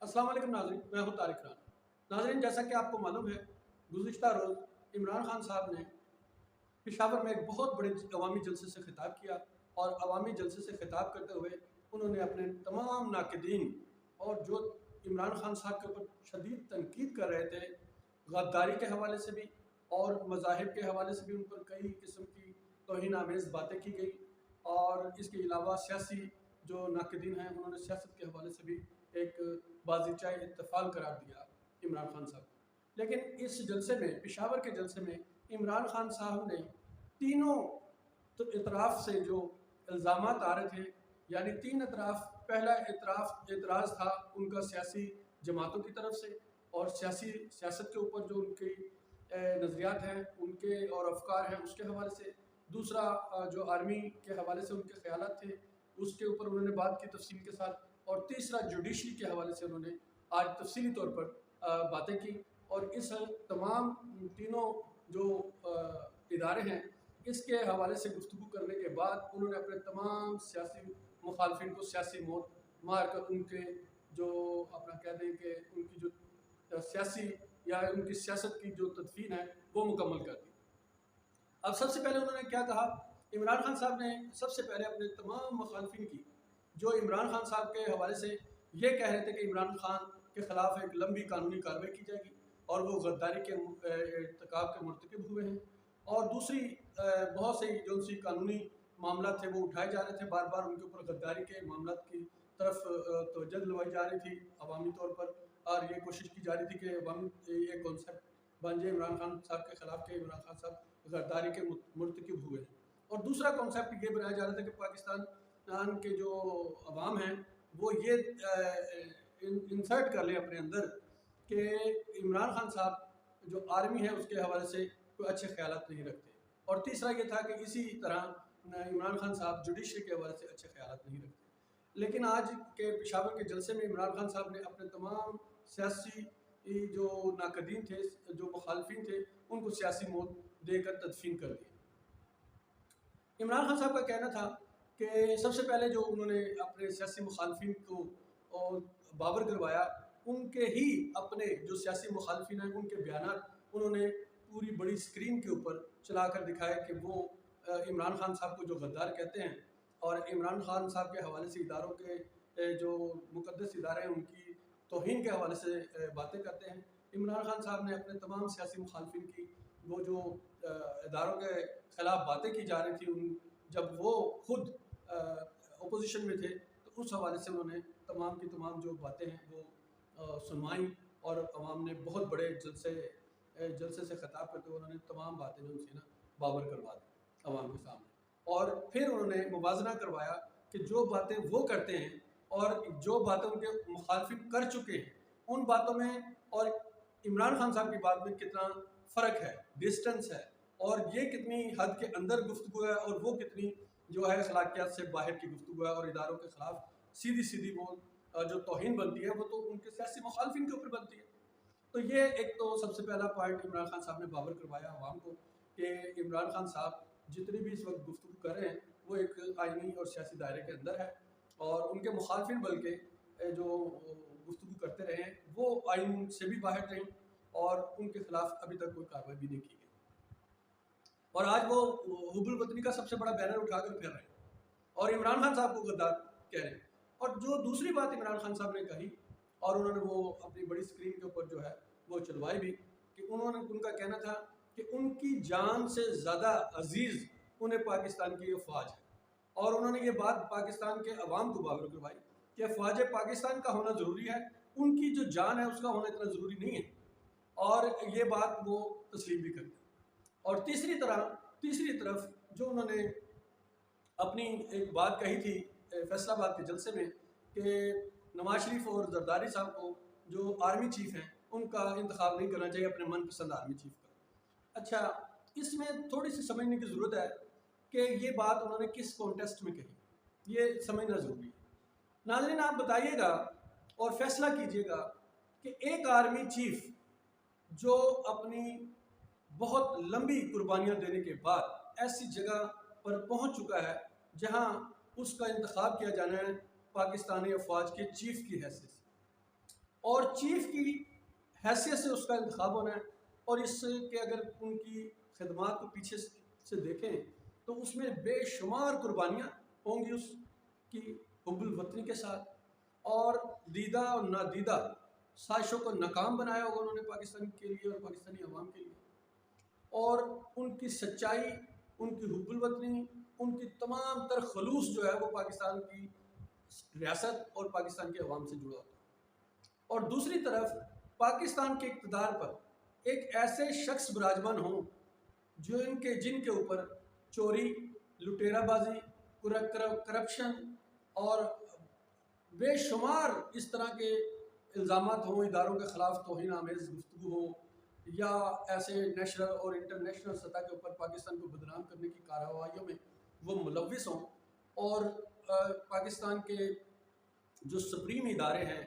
السلام علیکم ناظرین، میں ہوں طارق رانا۔ ناظرین، جیسا کہ آپ کو معلوم ہے، گزشتہ روز عمران خان صاحب نے پشاور میں ایک بہت بڑے عوامی جلسے سے خطاب کیا، اور عوامی جلسے سے خطاب کرتے ہوئے انہوں نے اپنے تمام ناقدین اور جو عمران خان صاحب کے اوپر شدید تنقید کر رہے تھے، غداری کے حوالے سے بھی اور مذاہب کے حوالے سے بھی ان پر کئی قسم کی توہین آمیز باتیں کی گئی، اور اس کے علاوہ سیاسی جو ناقدین ہیں انہوں نے سیاست کے حوالے سے بھی ایک بازیچہ اتفاق قرار دیا عمران خان صاحب کو۔ لیکن اس جلسے میں، پشاور کے جلسے میں، عمران خان صاحب نے تینوں اطراف سے جو الزامات آ رہے تھے، یعنی تین اطراف، پہلا اعتراض تھا ان کا سیاسی جماعتوں کی طرف سے اور سیاست کے اوپر جو ان کی نظریات ہیں ان کے اور افکار ہیں اس کے حوالے سے، دوسرا جو آرمی کے حوالے سے ان کے خیالات تھے اس کے اوپر انہوں نے بات کی تفصیل کے ساتھ، اور تیسرا جوڈیشری کے حوالے سے انہوں نے آج تفصیلی طور پر باتیں کی۔ اور اس تمام تینوں جو ادارے ہیں اس کے حوالے سے گفتگو کرنے کے بعد انہوں نے اپنے تمام سیاسی مخالفین کو سیاسی موت مار کر ان کے جو اپنا کہہ دیں کہ ان کی جو سیاسی یا ان کی سیاست کی جو تدفین ہے وہ مکمل کر دی۔ اب سب سے پہلے انہوں نے کیا کہا، عمران خان صاحب نے سب سے پہلے اپنے تمام مخالفین کی جو عمران خان صاحب کے حوالے سے یہ کہہ رہے تھے کہ عمران خان کے خلاف ایک لمبی قانونی کارروائی کی جائے گی اور وہ غداری کے ارتکاب کے مرتکب ہوئے ہیں، اور دوسری بہت سے جو سی قانونی معاملات تھے وہ اٹھائے جا رہے تھے، بار بار ان کے اوپر غداری کے معاملات کی طرف توجہ دلوائی جا رہی تھی عوامی طور پر، اور یہ کوشش کی جا رہی تھی کہ عوامی یہ کانسیپٹ بن جائے عمران خان صاحب کے خلاف کہ عمران خان صاحب غداری کے مرتکب ہوئے ہیں۔ اور دوسرا کانسیپٹ یہ بنایا جا رہا تھا کہ پاکستان کے جو عوام ہیں وہ یہ انسرٹ کر لیں اپنے اندر کہ عمران خان صاحب جو آرمی ہے اس کے حوالے سے کوئی اچھے خیالات نہیں رکھتے، اور تیسرا یہ تھا کہ اسی طرح عمران خان صاحب جوڈیشری کے حوالے سے اچھے خیالات نہیں رکھتے۔ لیکن آج کے پشاور کے جلسے میں عمران خان صاحب نے اپنے تمام سیاسی جو ناقدین تھے، جو مخالفین تھے، ان کو سیاسی موت دے کر تدفین کر دیا۔ عمران خان صاحب کا کہنا تھا کہ سب سے پہلے جو انہوں نے اپنے سیاسی مخالفین کو باور کروایا، ان کے ہی اپنے جو سیاسی مخالفین ہیں ان کے بیانات انہوں نے پوری بڑی اسکرین کے اوپر چلا کر دکھائے کہ وہ عمران خان صاحب کو جو غدار کہتے ہیں، اور عمران خان صاحب کے حوالے سے اداروں کے جو مقدس ادارے ہیں ان کی توہین کے حوالے سے باتیں کرتے ہیں۔ عمران خان صاحب نے اپنے تمام سیاسی مخالفین کی وہ جو اداروں کے خلاف باتیں کی جا رہی تھیں جب وہ خود اپوزیشن میں تھے، تو اس حوالے سے انہوں نے تمام کی تمام جو باتیں ہیں وہ سنوائیں، اور عوام نے بہت بڑے جلسے سے خطاب کرتے ہوئے انہوں نے تمام باتیں جو ان سے باور کروا دی عوام کے سامنے، اور پھر انہوں نے موازنہ کروایا کہ جو باتیں وہ کرتے ہیں اور جو باتیں ان کے مخالفین کر چکے ہیں ان باتوں میں اور عمران خان صاحب کی بات میں کتنا فرق ہے، ڈسٹنس ہے، اور یہ کتنی حد کے اندر گفتگو ہے اور وہ کتنی جو ہے اخلاقیات سے باہر کی گفتگو ہے، اور اداروں کے خلاف سیدھی وہ جو توہین بنتی ہے وہ تو ان کے سیاسی مخالفین کے اوپر بنتی ہے۔ تو یہ ایک تو سب سے پہلا پوائنٹ عمران خان صاحب نے باور کروایا عوام کو کہ عمران خان صاحب جتنی بھی اس وقت گفتگو کر رہے ہیں وہ ایک آئینی اور سیاسی دائرے کے اندر ہے، اور ان کے مخالفین بلکہ جو گفتگو کرتے رہے ہیں وہ آئین سے بھی باہر رہیں، اور ان کے خلاف ابھی تک کوئی کارروائی بھی نہیں کی گئی، اور آج وہ حب الوطنی کا سب سے بڑا بینر اٹھا کر پھر رہے ہیں اور عمران خان صاحب کو غدار کہہ رہے ہیں۔ اور جو دوسری بات عمران خان صاحب نے کہی، اور انہوں نے وہ اپنی بڑی اسکرین کے اوپر جو ہے وہ چلوائی بھی، کہ ان کا کہنا تھا کہ ان کی جان سے زیادہ عزیز انہیں پاکستان کی افواج ہے، اور انہوں نے یہ بات پاکستان کے عوام کو باور کروائی کہ افواج پاکستان کا ہونا ضروری ہے، ان کی جو جان ہے اس کا ہونا اتنا ضروری نہیں ہے، اور یہ بات وہ تسلیم بھی کرتے ہیں۔ اور تیسری طرف جو انہوں نے اپنی ایک بات کہی تھی فیصلہ آباد کے جلسے میں کہ نواز شریف اور زرداری صاحب کو جو آرمی چیف ہیں ان کا انتخاب نہیں کرنا چاہیے اپنے من پسند آرمی چیف کا۔ اچھا، اس میں تھوڑی سی سمجھنے کی ضرورت ہے کہ یہ بات انہوں نے کس کانٹیکسٹ میں کہی، یہ سمجھنا ضروری ہے۔ ناظرین، آپ بتائیے گا اور فیصلہ کیجئے گا کہ ایک آرمی چیف جو اپنی بہت لمبی قربانیاں دینے کے بعد ایسی جگہ پر پہنچ چکا ہے جہاں اس کا انتخاب کیا جانا ہے پاکستانی افواج کے چیف کی حیثیت سے، اور چیف کی حیثیت سے اس کا انتخاب ہونا ہے، اور اس کے اگر ان کی خدمات کو پیچھے سے دیکھیں تو اس میں بے شمار قربانیاں ہوں گی اس کی حب الوطنی کے ساتھ، اور دیدہ اور نادیدہ سازشوں کو ناکام بنایا ہوگا انہوں نے پاکستان کے لیے اور پاکستانی عوام کے لیے، اور ان کی سچائی، ان کی حب الوطنی، ان کی تمام تر خلوص جو ہے وہ پاکستان کی ریاست اور پاکستان کے عوام سے جڑا ہوتا ہے۔ اور دوسری طرف پاکستان کے اقتدار پر ایک ایسے شخص براجمان ہوں جو جن کے اوپر چوری، لٹیرا بازی، کرپشن اور بے شمار اس طرح کے الزامات ہوں، اداروں کے خلاف توہین آمیز گفتگو ہو، یا ایسے نیشنل اور انٹرنیشنل سطح کے اوپر پاکستان کو بدنام کرنے کی کارروائیوں میں وہ ملوث ہوں، اور پاکستان کے جو سپریم ادارے ہیں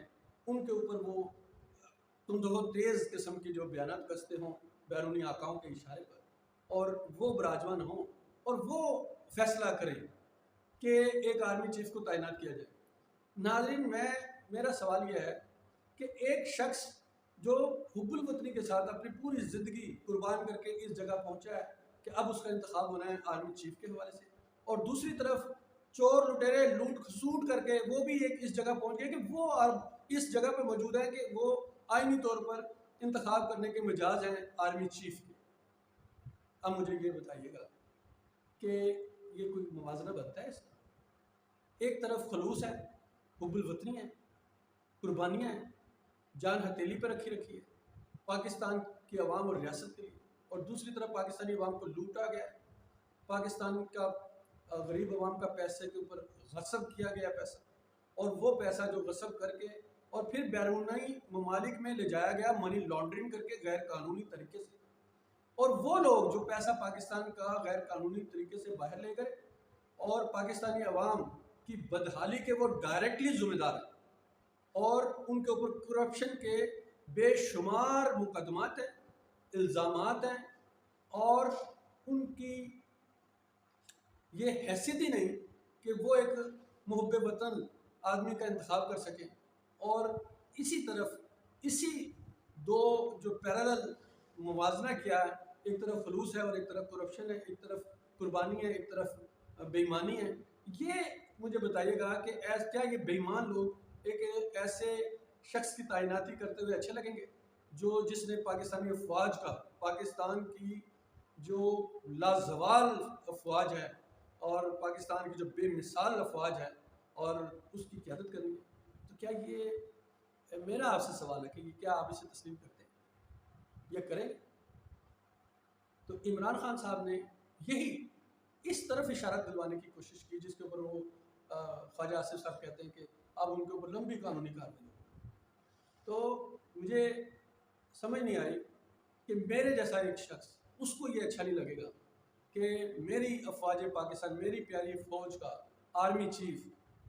ان کے اوپر وہ تیز قسم کی جو بیانات کستے ہوں بیرونی آقاؤں کے اشارے پر، اور وہ براجمان ہوں اور وہ فیصلہ کریں کہ ایک آرمی چیف کو تعینات کیا جائے۔ ناظرین، میرا سوال یہ ہے کہ ایک شخص جو حب الوطنی کے ساتھ اپنی پوری زندگی قربان کر کے اس جگہ پہنچا ہے کہ اب اس کا انتخاب ہونا ہے آرمی چیف کے حوالے سے، اور دوسری طرف چور لٹیرے لوٹ کھسوٹ کر کے وہ بھی ایک اس جگہ پہنچ گئے کہ وہ اس جگہ پہ موجود ہے کہ وہ آئینی طور پر انتخاب کرنے کے مجاز ہیں آرمی چیف کے۔ اب مجھے یہ بتائیے گا کہ یہ کوئی موازنہ بنتا ہے اس کا؟ ایک طرف خلوص ہے، حب الوطنی ہے، قربانیاں ہیں، جان ہتھیلی پہ رکھی ہے پاکستان کی عوام اور ریاست کے لیے، اور دوسری طرف پاکستانی عوام کو لوٹا گیا ہے، پاکستان کا غریب عوام کا پیسے کے اوپر غصب کیا گیا پیسہ، اور وہ پیسہ جو غصب کر کے اور پھر بیرونی ممالک میں لے جایا گیا منی لانڈرنگ کر کے غیر قانونی طریقے سے، اور وہ لوگ جو پیسہ پاکستان کا غیر قانونی طریقے سے باہر لے گئے اور پاکستانی عوام کی بدحالی کے وہ ڈائریکٹلی ذمہ دار ہیں، اور ان کے اوپر کرپشن کے بے شمار مقدمات ہیں، الزامات ہیں، اور ان کی یہ حیثیت ہی نہیں کہ وہ ایک محب وطن آدمی کا انتخاب کر سکیں، اور اسی طرف اسی دو جو پیرالل موازنہ کیا ہے، ایک طرف خلوص ہے اور ایک طرف کرپشن ہے، ایک طرف قربانی ہے، ایک طرف بے ایمانی ہے۔ یہ مجھے بتائیے گا کہ کیا یہ بے ایمان لوگ ایک ایسے شخص کی تعیناتی کرتے ہوئے اچھے لگیں گے جس نے پاکستانی افواج کا، پاکستان کی جو لازوال افواج ہے اور پاکستان کی جو بے مثال افواج ہے اور اس کی قیادت کرنی ہے؟ تو کیا یہ میرا آپ سے سوال ہے کہ کیا آپ اسے تسلیم کرتے ہیں یا کریں گے؟ تو عمران خان صاحب نے یہی اس طرف اشارہ دلوانے کی کوشش کی جس کے اوپر وہ خواجہ آصف صاحب کہتے ہیں کہ اب ان کے اوپر لمبی قانونی کارروائی ہو۔ تو مجھے سمجھ نہیں آئی کہ میرے جیسا ایک شخص اس کو یہ اچھا نہیں لگے گا کہ میری افواج پاکستان، میری پیاری فوج کا آرمی چیف،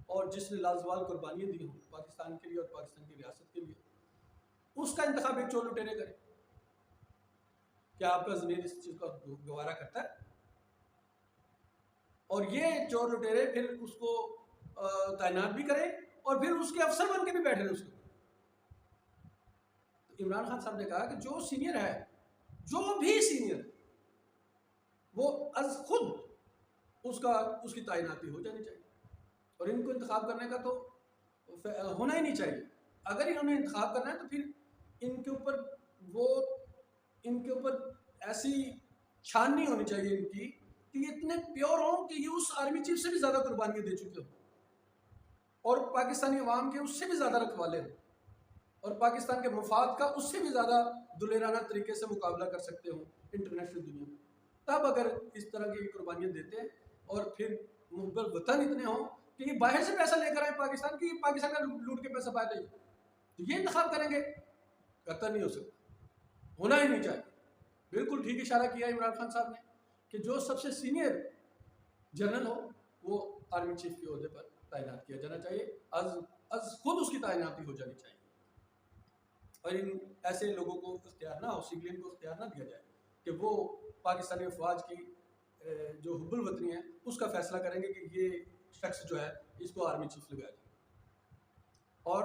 اور جس نے لازوال قربانیاں دی ہوں پاکستان کے لیے اور پاکستان کی ریاست کے لیے، اس کا انتخاب ایک چور لٹیرے کرے۔ کیا آپ کا ضمیر اس چیز کا گوارا کرتا ہے؟ اور یہ چور لٹیرے پھر اس کو تعینات بھی کرے اور پھر اس کے افسر بن کے بھی بیٹھے اس کو۔ تو عمران خان صاحب نے کہا کہ جو سینئر ہے، جو بھی سینئر، وہ از خود اس کی تعیناتی ہو جانی چاہیے، اور ان کو انتخاب کرنے کا تو ہونا ہی نہیں چاہیے۔ اگر انہوں نے انتخاب کرنا ہے تو پھر ان کے اوپر ایسی چھاننی ہونی چاہیے ان کی کہ یہ اتنے پیور ہوں کہ یہ اس آرمی چیف سے بھی زیادہ قربانیاں دے چکے ہوں، اور پاکستانی عوام کے اس سے بھی زیادہ رکھوالے ہوں، اور پاکستان کے مفاد کا اس سے بھی زیادہ دلیرانہ طریقے سے مقابلہ کر سکتے ہوں انٹرنیشنل دنیا میں۔ تب اگر اس طرح کی قربانیاں دیتے ہیں اور پھر محب وطن اتنے ہوں کہ یہ باہر سے پیسہ لے کر آئے پاکستان کی، پاکستان کا لوٹ کے پیسہ باہر لے جائے، تو یہ انتخاب کریں گے؟ قطعاً نہیں ہو سکتا، ہونا ہی نہیں چاہیے۔ بالکل ٹھیک اشارہ کیا عمران خان صاحب نے کہ جو سب سے سینئر جنرل ہو وہ آرمی چیف کے عہدے پر تعینات کیا جانا چاہیے، از خود اس کی تعیناتی ہو جانی چاہیے، اور ان ایسے لوگوں کو اختیار نہ ہو، سویلین کو اختیار نہ دیا جائے کہ وہ پاکستانی افواج کی جو حب الوطنی ہے اس کا فیصلہ کریں گے کہ یہ شخص جو ہے اس کو آرمی چیف لگایا جائے۔ اور